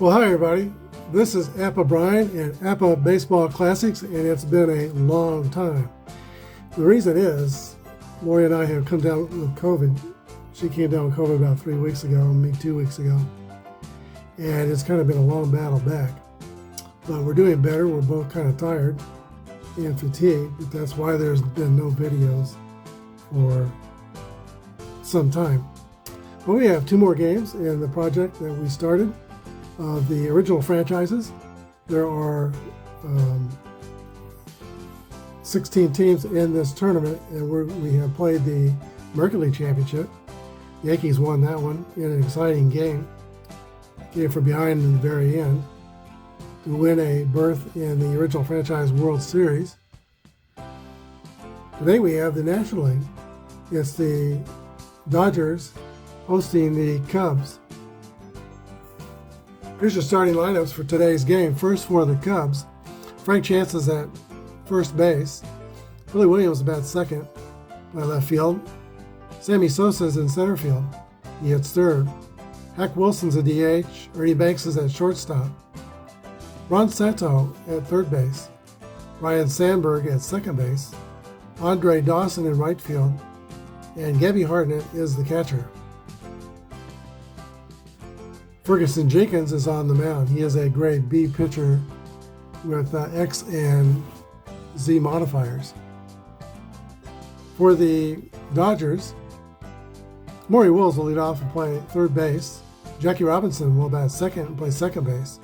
Well, hi everybody. This is Apba Brian and Apba Baseball Classics, and it's been a long time. The reason is, Lori and I have come down with COVID. She came down with COVID about 3 weeks ago, me 2 weeks ago. And it's kind of been a long battle back. But we're doing better. We're both kind of tired and fatigued. But that's why there's been no videos for some time. But we have 2 more games in the project that we started. Of the original franchises. There are 16 teams in this tournament, and we have played the American League Championship. The Yankees won that one in an exciting game. Came from behind in the very end to win a berth in the original franchise World Series. Today we have the National League. It's the Dodgers hosting the Cubs. Here's your starting lineups for today's game. First for the Cubs, Frank Chance is at first base. Billy Williams about second by left field. Sammy Sosa is in center field. He hits third. Hack Wilson's a DH. Ernie Banks is at shortstop. Ron Santo at third base. Ryan Sandberg at second base. Andre Dawson in right field. And Gabby Hartnett is the catcher. Ferguson Jenkins is on the mound. He is a grade B pitcher with X and Z modifiers. For the Dodgers, Maury Wills will lead off and play third base. Jackie Robinson will bat second and play second base.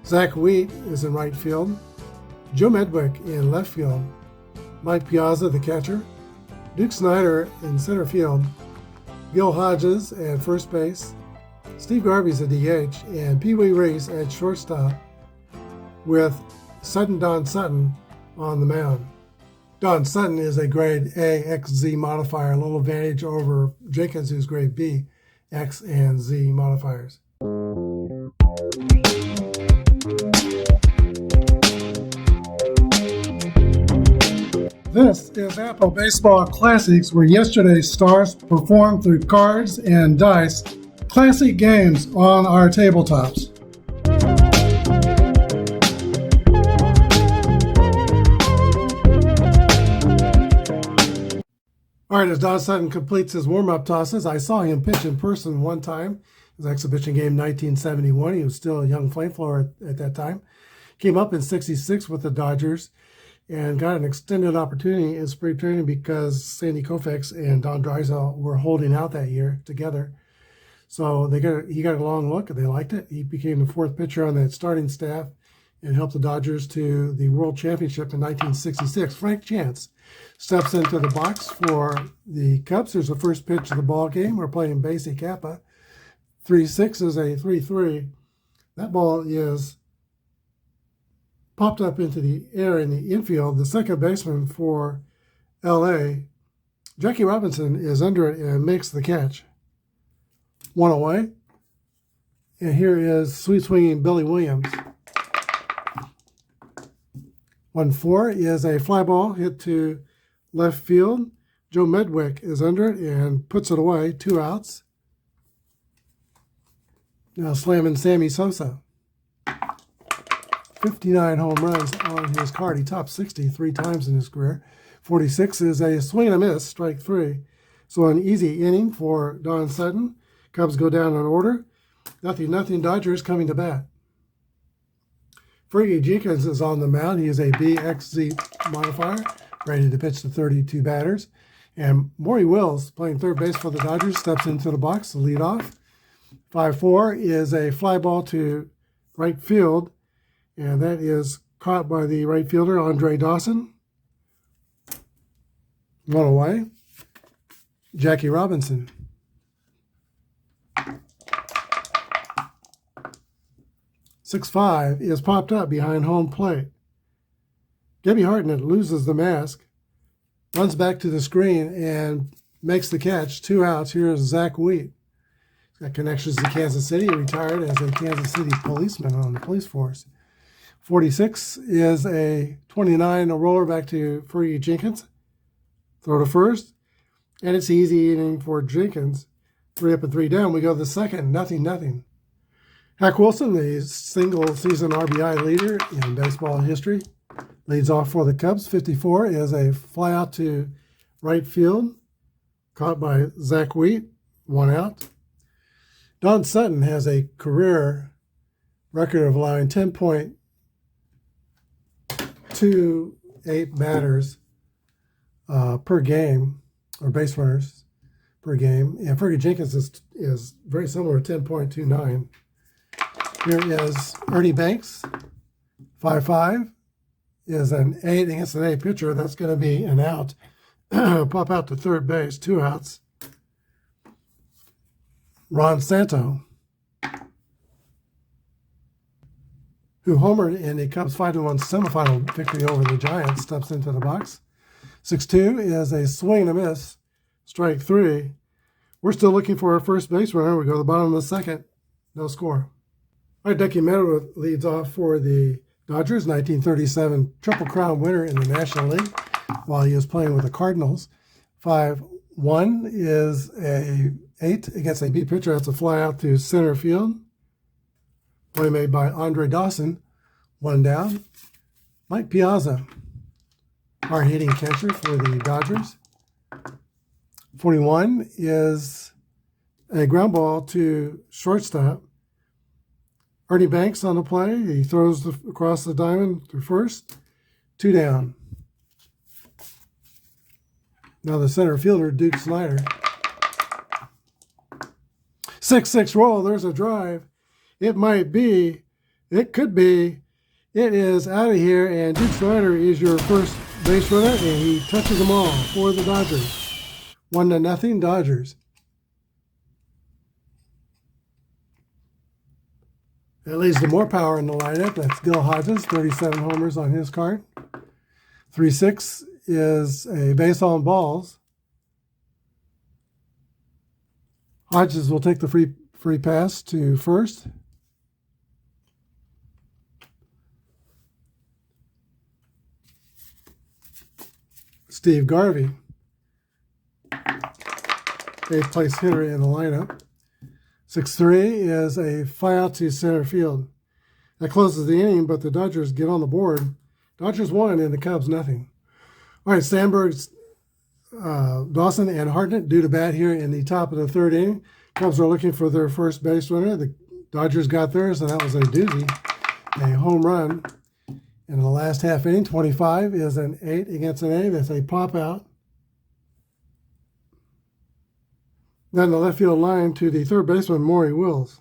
Zach Wheat is in right field. Joe Medwick in left field. Mike Piazza, the catcher. Duke Snyder in center field. Gil Hodges at first base. Steve Garvey's a DH, and Pee Wee Reese at shortstop with Don Sutton on the mound. Don Sutton is a grade A XZ modifier, a little advantage over Jenkins, who's grade B X and Z modifiers. This is Apba Baseball Classics, where yesterday's stars performed through cards and dice. Classic games on our tabletops. All right, as Don Sutton completes his warm-up tosses, I saw him pitch in person one time. His exhibition game 1971. He was still a young flamethrower at that time. Came up in 66 with the Dodgers and got an extended opportunity in spring training because Sandy Koufax and Don Drysdale were holding out that year together. So he got a long look, and they liked it. He became the 4th pitcher on that starting staff and helped the Dodgers to the World Championship in 1966. Frank Chance steps into the box for the Cubs. There's the first pitch of the ball game. We're playing basic Apba. 3-6 is a 3-3. That ball is popped up into the air in the infield. The second baseman for L.A., Jackie Robinson, is under it and makes the catch. 1 away. And here is sweet swinging Billy Williams. 1-4 is a fly ball hit to left field. Joe Medwick is under it and puts it away. 2 outs. Now slamming Sammy Sosa. 59 home runs on his card. He topped 60 3 times in his career. 46 is a swing and a miss, strike 3. So an easy inning for Don Sutton. Cubs go down in order. 0-0 Dodgers coming to bat. Fergie Jenkins is on the mound. He is a BXZ modifier, ready to pitch to 32 batters. And Maury Wills, playing third base for the Dodgers, steps into the box to lead off. 5-4 is a fly ball to right field, and that is caught by the right fielder, Andre Dawson. 1 away. Jackie Robinson. 6-5 is popped up behind home plate. Gabby Hartnett loses the mask, runs back to the screen, and makes the catch. 2 outs. Here's Zach Wheat. He's got connections to Kansas City. He retired as a Kansas City policeman on the police force. 46 is a 29, a roller back to Fergie Jenkins. Throw to first. And it's easy inning for Jenkins. 3 up and 3 down. We go to the second, 0-0. Hack Wilson, the single-season RBI leader in baseball history, leads off for the Cubs. 54 is a flyout to right field, caught by Zach Wheat, 1 out. Don Sutton has a career record of allowing 10.28 batters per game, or base runners per game. And Fergie Jenkins is very similar, 10.29. Here is Ernie Banks, 5'5", is an 8 against an A pitcher. That's going to be an out. Pop out to third base, 2 outs. Ron Santo, who homered in the Cubs 5-1 semifinal victory over the Giants, steps into the box. 6-2 is a swing and a miss, strike 3. We're still looking for our first base runner. We go to the bottom of the second, no score. All right, Ducky Meadow leads off for the Dodgers, 1937 Triple Crown winner in the National League while he was playing with the Cardinals. 5-1 is a 8 against a B pitcher. That's a fly out to center field. Play made by Andre Dawson. 1 down. Mike Piazza, hard-hitting catcher for the Dodgers. 41 is a ground ball to shortstop. Ernie Banks on the play. He throws across the diamond to first. 2 down. Now the center fielder, Duke Snyder. 6-6 roll. There's a drive. It might be. It could be. It is out of here, and Duke Snyder is your first base runner, and he touches them all for the Dodgers. 1-0 Dodgers. That leads to more power in the lineup. That's Gil Hodges, 37 homers on his card. 3-6 is a base on balls. Hodges will take the free pass to first. Steve Garvey, 8th place hitter in the lineup. 6-3 is a fly out to center field. That closes the inning, but the Dodgers get on the board. Dodgers 1 and the Cubs nothing. All right, Sandberg's, Dawson and Hartnett due to bat here in the top of the 3rd inning. Cubs are looking for their first base runner. The Dodgers got theirs, and that was a doozy, a home run. In the last half inning, 25 is an 8 against an A. That's a pop out. Then the left field line to the third baseman, Maury Wills.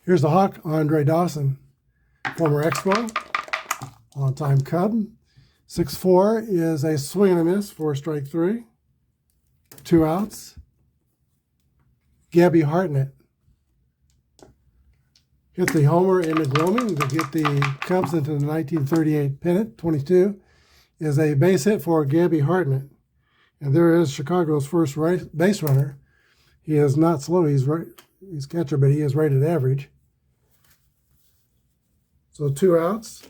Here's the Hawk, Andre Dawson, former Expo, on-time Cub. 6-4 is a swing and a miss for strike 3. 2 outs. Gabby Hartnett hit the homer in the gloaming to get the Cubs into the 1938 pennant. 22 is a base hit for Gabby Hartnett. And there is Chicago's first base runner. He is not slow. He's catcher, but he is rated average. So 2 outs.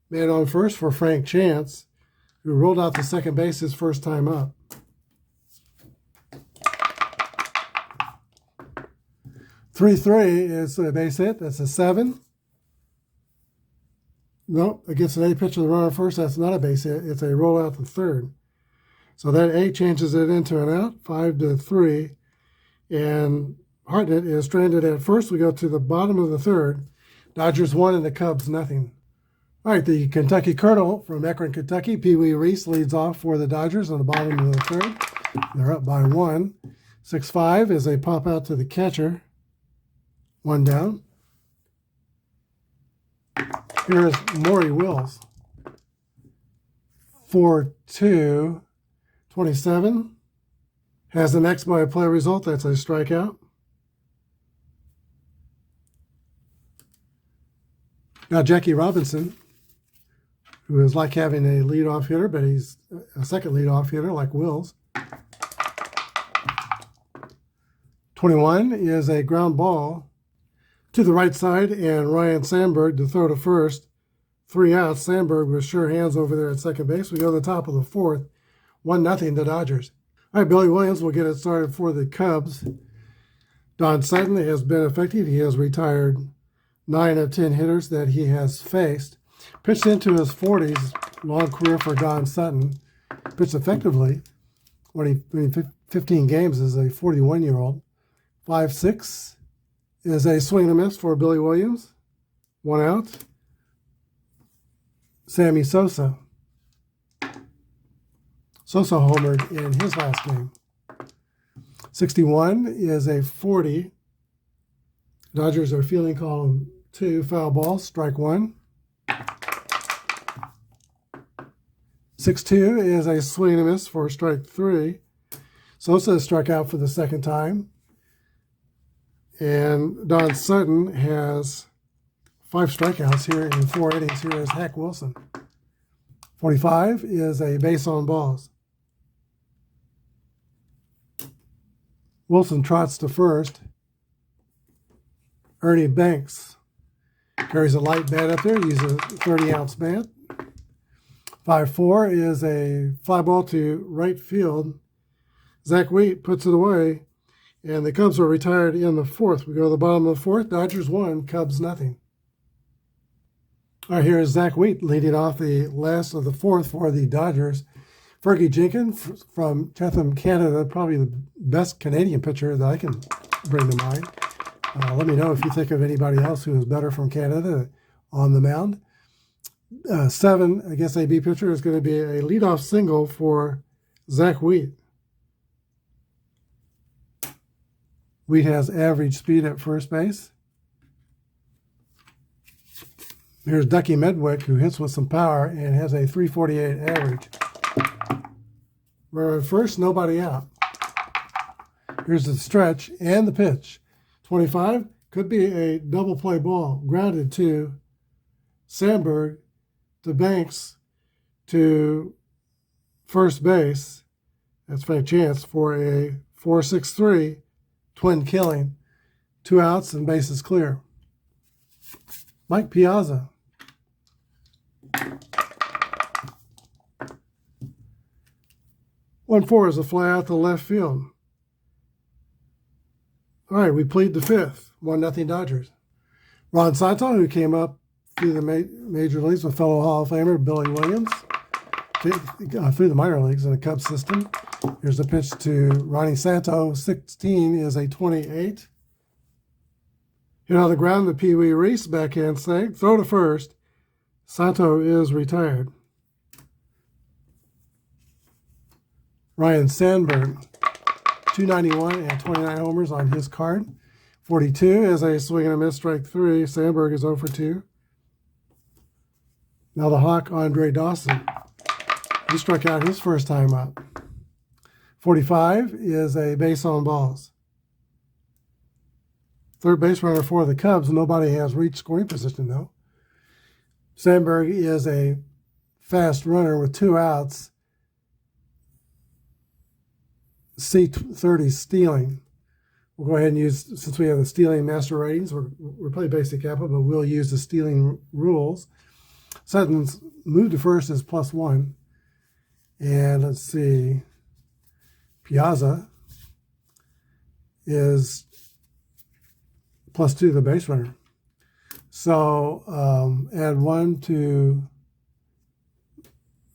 Man on first for Frank Chance, who rolled out to second base his first time up. 3-3 is a base hit. That's a 7. Nope, against an A pitcher, the runner first. That's not a base hit. It's a rollout to third. So that 8 changes it into an out, 5-3. And Hartnett is stranded at first. We go to the bottom of the 3rd. Dodgers 1 and the Cubs nothing. All right, the Kentucky Colonel from Akron, Kentucky, Pee Wee Reese, leads off for the Dodgers on the bottom of the 3rd. They're up by 1. 6-5 is a pop out to the catcher. 1 down. Here's Maury Wills. 4-2. 27 has an X by play result. That's a strikeout. Now Jackie Robinson, who is like having a leadoff hitter, but he's a second leadoff hitter like Wills. 21 is a ground ball to the right side, and Ryan Sandberg to throw to first. 3 outs. Sandberg with sure hands over there at second base. We go to the top of the 4th. 1-0 the Dodgers. All right, Billy Williams will get it started for the Cubs. Don Sutton has been effective. He has retired 9 of 10 hitters that he has faced. Pitched into his 40s, long career for Don Sutton. Pitched effectively when 15 games as a 41-year-old. 5-6 is a swing and a miss for Billy Williams. 1 out. Sammy Sosa. Sosa homered in his last game. 61 is a 40. Dodgers are fielding column 2, foul ball, strike 1. 6-2 is a swing and a miss for strike 3. Sosa struck out for the second time. And Don Sutton has 5 strikeouts here in 4 innings. Here is Hack Wilson. 45 is a base on balls. Wilson trots to first. Ernie Banks carries a light bat up there, uses a 30-ounce bat. 5-4 is a fly ball to right field. Zach Wheat puts it away, and the Cubs are retired in the 4th. We go to the bottom of the 4th. Dodgers 1, Cubs nothing. All right, here is Zach Wheat leading off the last of the 4th for the Dodgers. Fergie Jenkins from Chatham, Canada, probably the best Canadian pitcher that I can bring to mind. Let me know if you think of anybody else who is better from Canada on the mound. 7 against AB pitcher is going to be a leadoff single for Zach Wheat. Wheat has average speed at first base. Here's Ducky Medwick, who hits with some power and has a 348 average. We're at first, nobody out. Here's the stretch and the pitch. 25 could be a double play ball. Grounded to Sandberg, to Banks, to first base. That's a chance for a 4-6-3 twin killing. 2 outs and bases clear. Mike Piazza. One 4 is a fly out to left field. All right, we plead the 5th. 1-0 Dodgers. Ron Santo, who came up through the major leagues with fellow Hall of Famer Billy Williams, through the minor leagues in the Cubs system. Here's the pitch to Ronnie Santo. 16 is a 28. Hit on the ground, the Pee Wee Reese backhand save. Throw to first. Santo is retired. Ryan Sandberg, 291 and 29 homers on his card. 42 is a swing and a miss, strike 3. Sandberg is 0 for 2. Now the Hawk, Andre Dawson. He struck out his first time up. 45 is a base on balls. Third base runner for the Cubs. Nobody has reached scoring position, though. Sandberg is a fast runner with 2 outs. C30 stealing. We'll go ahead and use, since we have the stealing master ratings, we're playing basic Apba, but we'll use the stealing rules. Sutton's move to first is +1. And let's see, Piazza is +2, the base runner. So add 1 to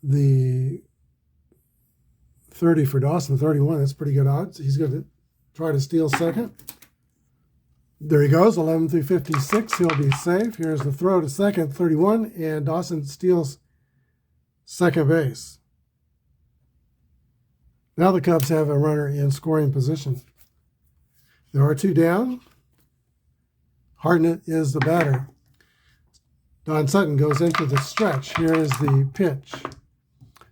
the 30 for Dawson, 31. That's pretty good odds. He's going to try to steal second. There he goes, 11 through 56. He'll be safe. Here's the throw to second, 31, and Dawson steals second base. Now the Cubs have a runner in scoring position. There are 2 down. Hartnett is the batter. Don Sutton goes into the stretch. Here is the pitch.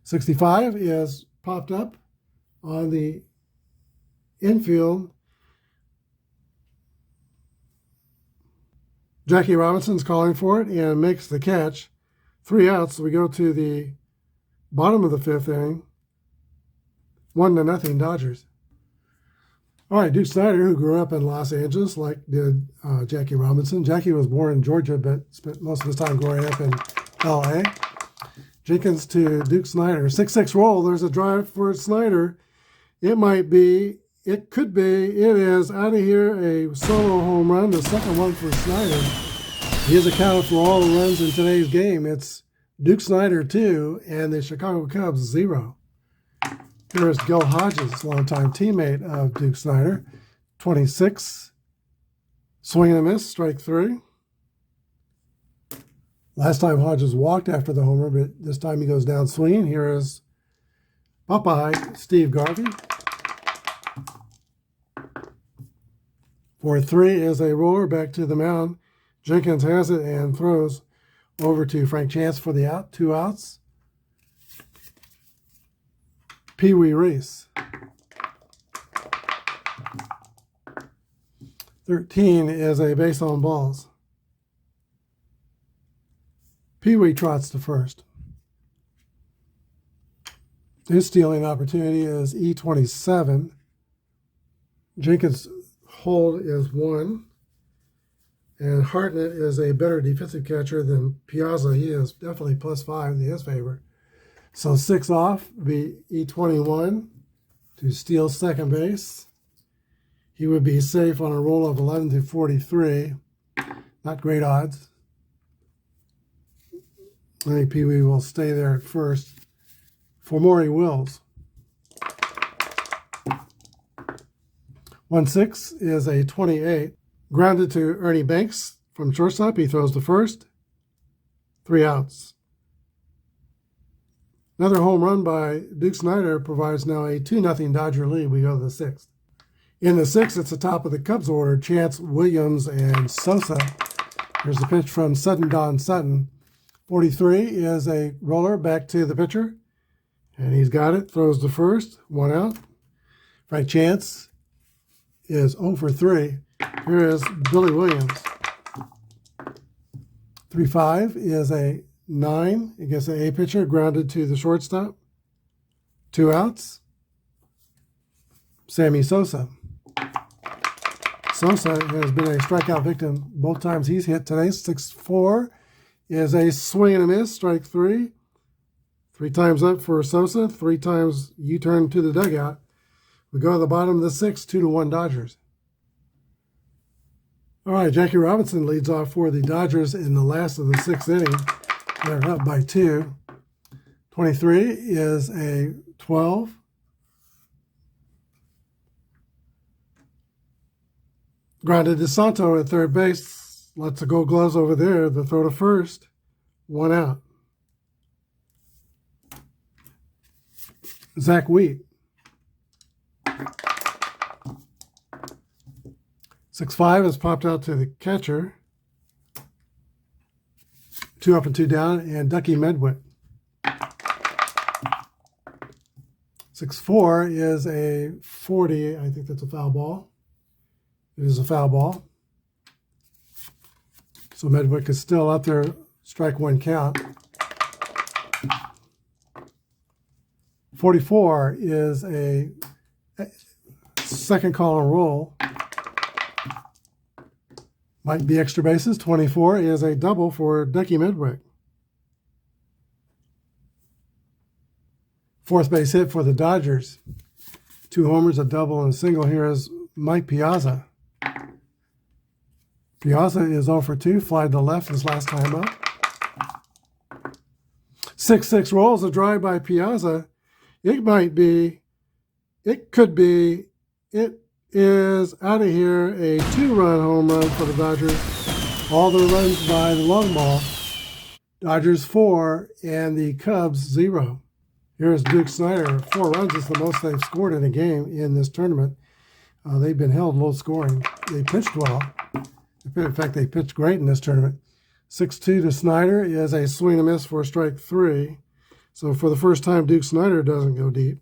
65 is popped up on the infield. Jackie Robinson's calling for it and makes the catch. 3 outs. So we go to the bottom of the 5th inning. 1-0 Dodgers. All right, Duke Snider, who grew up in Los Angeles, like did Jackie Robinson. Jackie was born in Georgia, but spent most of his time growing up in L.A. Jenkins to Duke Snider. 6-6 roll. There's a drive for Snider. It might be It could be. It is out of here, a solo home run, the second one for Snyder. He is accounted for all the runs in today's game. It's Duke Snyder 2 and the Chicago Cubs 0. Here's Gil Hodges, longtime teammate of Duke Snyder. 26. Swing and a miss, strike 3. Last time Hodges walked after the homer, but this time he goes down swinging. Here is Popeye, Steve Garvey. 4-3 is a roller back to the mound. Jenkins has it and throws over to Frank Chance for the out. 2 outs. Pee Wee Reese. 13 is a base on balls. Pee Wee trots to first. His stealing opportunity is E27. Jenkins' hold is 1. And Hartnett is a better defensive catcher than Piazza. He is definitely +5 in his favor. So 6 off would be E21 to steal second base. He would be safe on a roll of 11 to 43. Not great odds. I think Pee Wee will stay there at first. For Maury Wills. 1-6 is a 28. Grounded to Ernie Banks from shortstop. He throws to first. 3 outs. Another home run by Duke Snyder provides now a 2-0 Dodger lead. We go to the 6th. In the 6th, it's the top of the Cubs order. Chance, Williams, and Sosa. Here's the pitch from Sutton, Don Sutton. 43 is a roller back to the pitcher. And he's got it. Throws to first. 1 out. Frank Chance is 0 for 3. Here is Billy Williams. 3-5 is a 9 against the A pitcher, grounded to the shortstop. 2 outs. Sammy Sosa. Sosa has been a strikeout victim both times he's hit today. 6-4 is a swing and a miss, strike 3. 3 times up for Sosa, 3 times U-turn to the dugout. We go to the bottom of the 6th, 2-1 Dodgers. All right, Jackie Robinson leads off for the Dodgers in the last of the 6th inning. They're up by 2. 23 is a 12. Grounded to Santo at third base. Lots of gold gloves over there. The throw to first. 1 out. Zach Wheat. 6-5 is popped out to the catcher. 2 up and 2 down, and Ducky Medwick. 6-4 is a 40. I think that's a foul ball. It is a foul ball. So Medwick is still up there, strike 1 count. 44 is a second call and roll. Might be extra bases. 24 is a double for Ducky Medwick. 4th base hit for the Dodgers. 2 homers, a double, and a single. Here is Mike Piazza. Piazza is 0 for 2, fly to left his last time up. 6-6 rolls, a drive by Piazza. It could be, it is out of here, a 2-run home run for the Dodgers. All the runs by the long ball. Dodgers 4 and the Cubs 0. Here's Duke Snyder. 4 runs is the most they've scored in a game in this tournament. They've been held low scoring. They pitched well. In fact, they pitched great in this tournament. 6-2 to Snyder is a swing and a miss for strike 3. So for the first time, Duke Snyder doesn't go deep.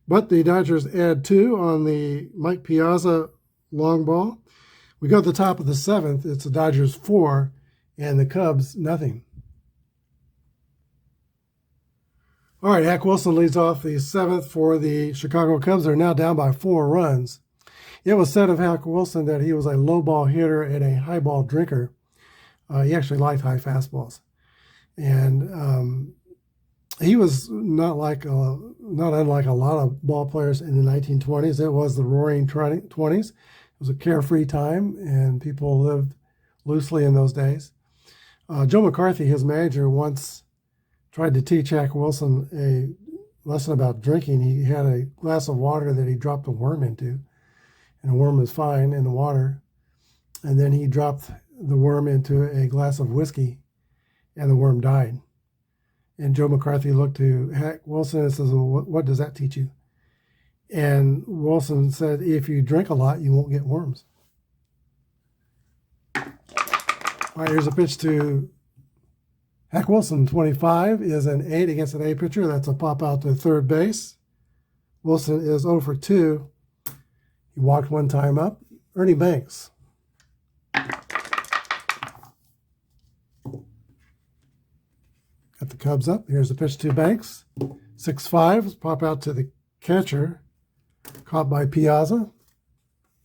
But the Dodgers add 2 on the Mike Piazza long ball. We go to the top of the 7th. It's the Dodgers 4 and the Cubs nothing. All right, Hack Wilson leads off the 7th for the Chicago Cubs. They're now down by 4 runs. It was said of Hack Wilson that he was a low ball hitter and a high ball drinker. He actually liked high fastballs. And he was not like not unlike a lot of ball players in the 1920s. It was the roaring 20s. It was a carefree time, and people lived loosely in those days. Joe McCarthy, his manager, once tried to teach Hack Wilson a lesson about drinking. He had a glass of water that he dropped a worm into, and the worm was fine in the water. And then he dropped the worm into a glass of whiskey, and the worm died. And Joe McCarthy looked to Hack Wilson and says, well, what does that teach you? And Wilson said, if you drink a lot, you won't get worms. All right, here's a pitch to Hack Wilson. 25 is an 8 against an A pitcher. That's a pop out to third base. Wilson is 0 for 2. He walked one time up. Ernie Banks. Got the Cubs up. Here's the pitch to Banks. 6-5. Pop out to the catcher. Caught by Piazza.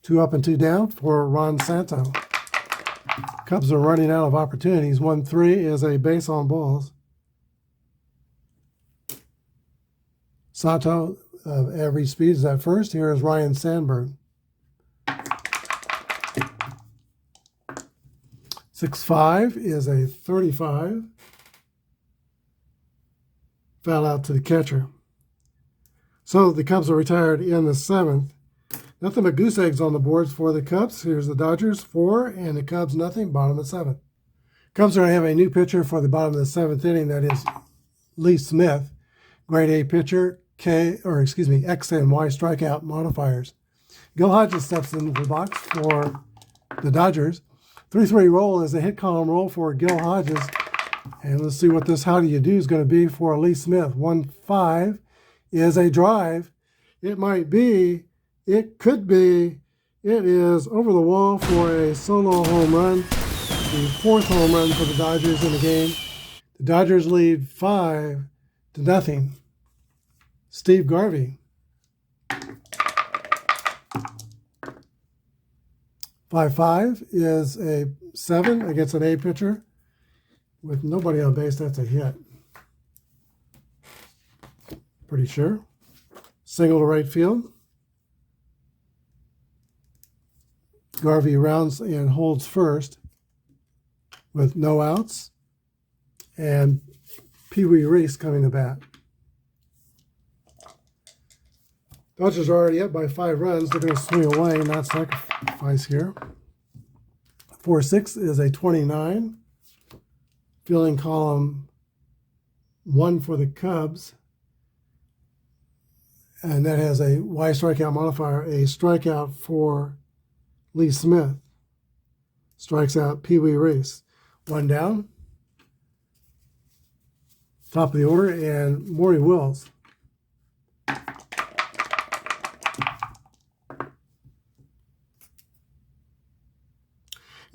2 up and 2 down for Ron Santo. Cubs are running out of opportunities. 1-3 is a base on balls. Santo of average speed is at first. Here is Ryan Sandberg. 6-5 is a 35. Foul out to the catcher. So the Cubs are retired in the 7th. Nothing but goose eggs on the boards for the Cubs. Here's the Dodgers, 4, and the Cubs, nothing, bottom of the 7th. Cubs are going to have a new pitcher for the bottom of the 7th inning. That is Lee Smith, grade A pitcher, X and Y strikeout modifiers. Gil Hodges steps into the box for the Dodgers. 3-3 roll is a hit column roll for Gil Hodges. And let's see what this how do you do is going to be for Lee Smith. 1-5 is a drive. It might be, it could be, it is over the wall for a solo home run. The 4th home run for the Dodgers in the game. The Dodgers lead 5-0. Steve Garvey. 5-5 is a 7 against an A pitcher. With nobody on base, that's a hit. Pretty sure. Single to right field. Garvey rounds and holds first with no outs. And Pee Wee Reese coming to bat. Dodgers are already up by 5 runs. They're going to swing away, not sacrifice here. 4-6 is a 29. Fielding column 1 for the Cubs. And that has a Y strikeout modifier, a strikeout for Lee Smith. Strikes out Pee Wee Reese. 1 down. Top of the order, and Maury Wills.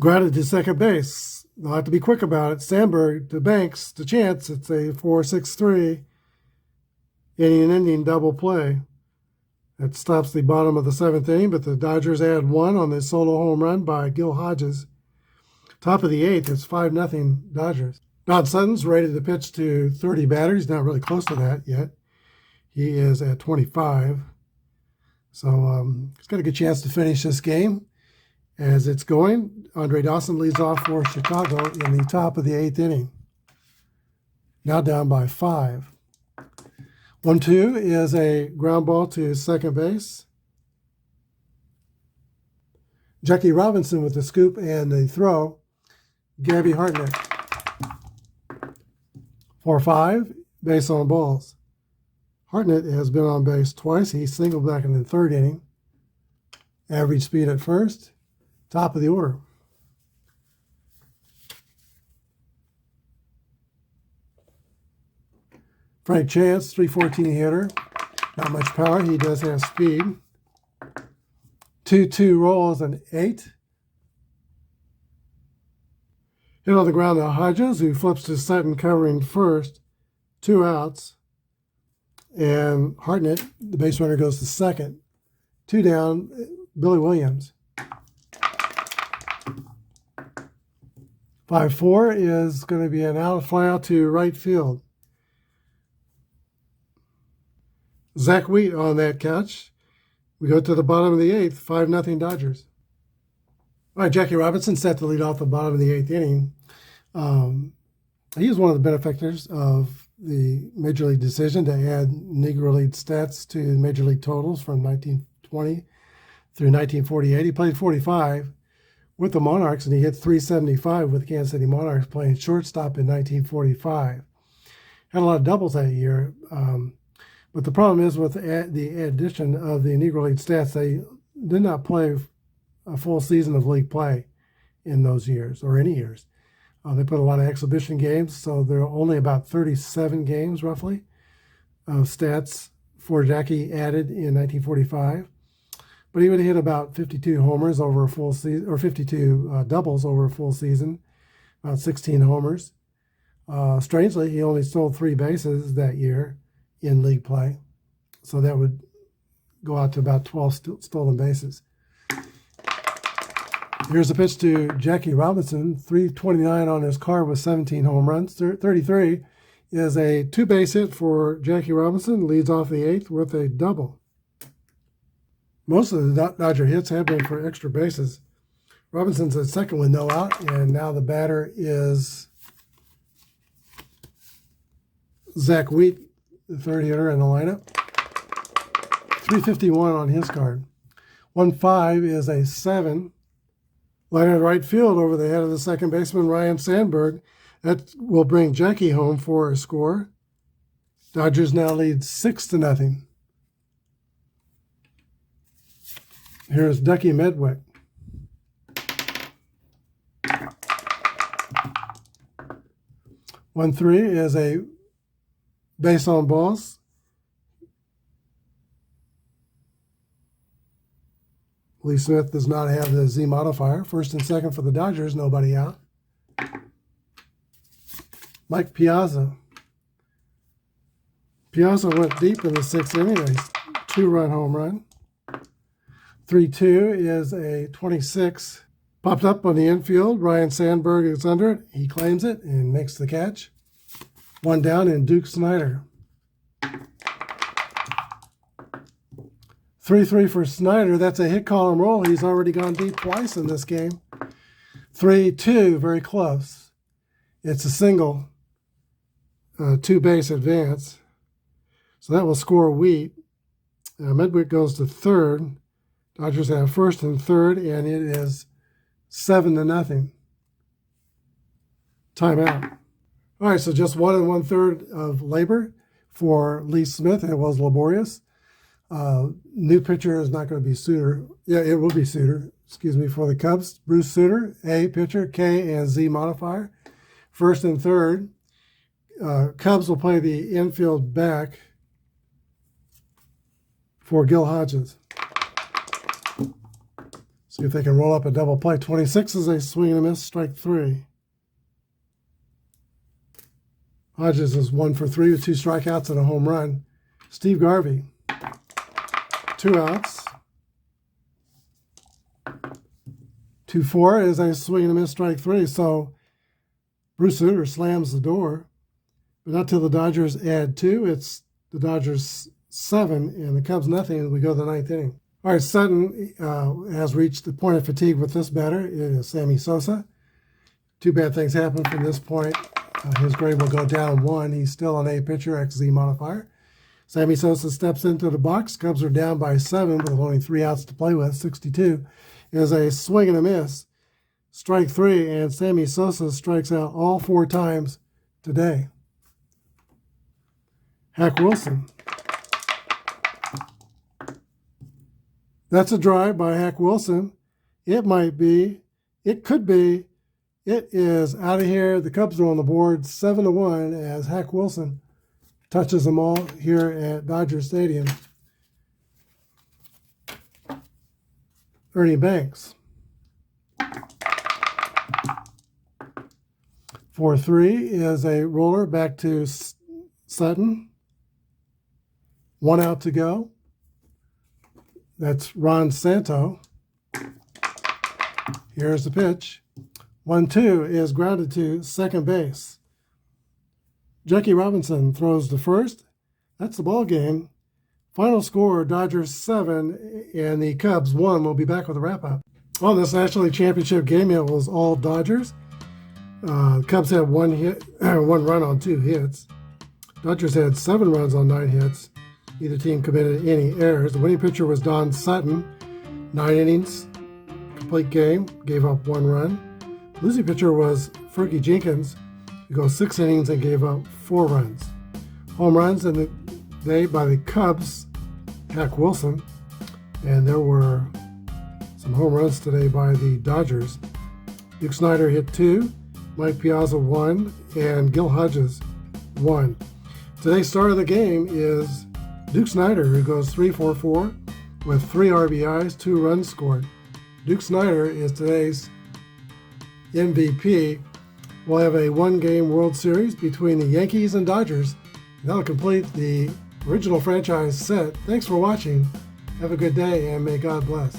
Grounded to second base. They'll have to be quick about it. Sandberg to Banks to Chance. It's a 4-6-3 inning double play. That stops the bottom of the 7th inning, but the Dodgers add 1 on the solo home run by Gil Hodges. Top of the 8th, it's 5-0 Dodgers. Don Sutton's rated the pitch to 30 batters. Not really close to that yet. He is at 25. So he's got a good chance to finish this game. As it's going, Andre Dawson leads off for Chicago in the top of the 8th inning. Now down by 5. 1-2 is a ground ball to second base. Jackie Robinson with the scoop and the throw. Gabby Hartnett. 4-5, base on balls. Hartnett has been on base twice. He singled back in the 3rd inning. Average speed at first. Top of the order. Frank Chance, 314 hitter. Not much power. He does have speed. 2-2 roll is an 8. Hit on the ground to Hodges, who flips to Sutton covering first. 2 outs. And Hartnett, the base runner, goes to second. 2 down, Billy Williams. 5-4 is going to be an out fly out to right field. Zach Wheat on that catch. We go to the bottom of the eighth, 5-0 Dodgers. All right, Jackie Robinson set to lead off the bottom of the eighth inning. He is one of the benefactors of the Major League decision to add Negro League stats to Major League totals from 1920 through 1948. He played 45 with the Monarchs, and he hit 375 with the Kansas City Monarchs, playing shortstop in 1945. Had a lot of doubles that year, but the problem is with the addition of the Negro League stats, they did not play a full season of league play in those years, or any years. They put a lot of exhibition games, so there are only about 37 games, roughly, of stats for Jackie added in 1945. But he would hit about 52 homers over a full season, or 52 doubles over a full season, about 16 homers. Strangely, he only stole 3 bases that year in league play, so that would go out to about 12 stolen bases. Here's a pitch to Jackie Robinson, 329 on his card with 17 home runs. 33 is a 2-base hit for Jackie Robinson, leads off the eighth with a double. Most of the Dodger hits have been for extra bases. Robinson's at second with no out, and now the batter is Zach Wheat, the third hitter in the lineup. 351 on his card. 1-5 is a 7. Line in right field over the head of the second baseman, Ryan Sandberg. That will bring Jackie home for a score. Dodgers now lead 6-0. Here's Ducky Medwick. One three is a base on balls. Lee Smith does not have the Z modifier. First and second for the Dodgers, nobody out. Mike Piazza. Piazza went deep in the 6th inning, a 2-run home run. 3-2 is a 26. Popped up on the infield. Ryan Sandberg is under it. He claims it and makes the catch. 1 down, and Duke Snyder. 3-3 for Snyder. That's a hit column roll. He's already gone deep twice in this game. 3-2, very close. It's a single 2-base advance. So that will score Wheat. Medwick goes to third. Dodgers have first and third, and it is 7-0. Timeout. All right, so just 1 1/3 of labor for Lee Smith. It was laborious. New pitcher is not going to be Suter. Yeah, it will be Suter. Excuse me, for the Cubs. Bruce Suter, A pitcher, K and Z modifier. First and third. Cubs will play the infield back for Gil Hodges. See if they can roll up a double play. 26 is a swing and a miss, strike 3. Hodges is 1 for 3 with 2 strikeouts and a home run. Steve Garvey, 2 outs. 2-4 is a swing and a miss, strike 3. So Bruce Sutter slams the door, but not till the Dodgers add 2. It's the Dodgers 7 and the Cubs nothing. We go to the 9th inning. All right, Sutton has reached the point of fatigue with this batter. It is Sammy Sosa. 2 bad things happen from this point. His grade will go down 1. He's still an A pitcher, XZ modifier. Sammy Sosa steps into the box. Cubs are down by 7 with only 3 outs to play with. 62 is a swing and a miss. Strike 3, and Sammy Sosa strikes out all 4 times today. Hack Wilson. That's a drive by Hack Wilson. It might be. It could be. It is out of here. The Cubs are on the board 7-1 as Hack Wilson touches them all here at Dodger Stadium. Ernie Banks. 4-3 is a roller back to Sutton. 1 out to go. That's Ron Santo. Here's the pitch. 1-2 is grounded to second base. Jackie Robinson throws to first. That's the ball game. Final score, Dodgers 7 and the Cubs 1. We'll be back with a wrap-up. On this National League Championship game, it was all Dodgers. Cubs had one run on 2 hits. Dodgers had 7 runs on 9 hits. Neither team committed any errors. The winning pitcher was Don Sutton. 9 innings, complete game, gave up 1 run. Losing pitcher was Fergie Jenkins, who goes 6 innings and gave up 4 runs. Home runs in the day by the Cubs, Hack Wilson, and there were some home runs today by the Dodgers. Duke Snider hit 2, Mike Piazza 1, and Gil Hodges 1. Today's star of the game is Duke Snider, who goes 3-for-4 with 3 RBIs, 2 runs scored. Duke Snider is today's MVP. We'll have a 1-game World Series between the Yankees and Dodgers. That'll complete the original franchise set. Thanks for watching. Have a good day, and may God bless.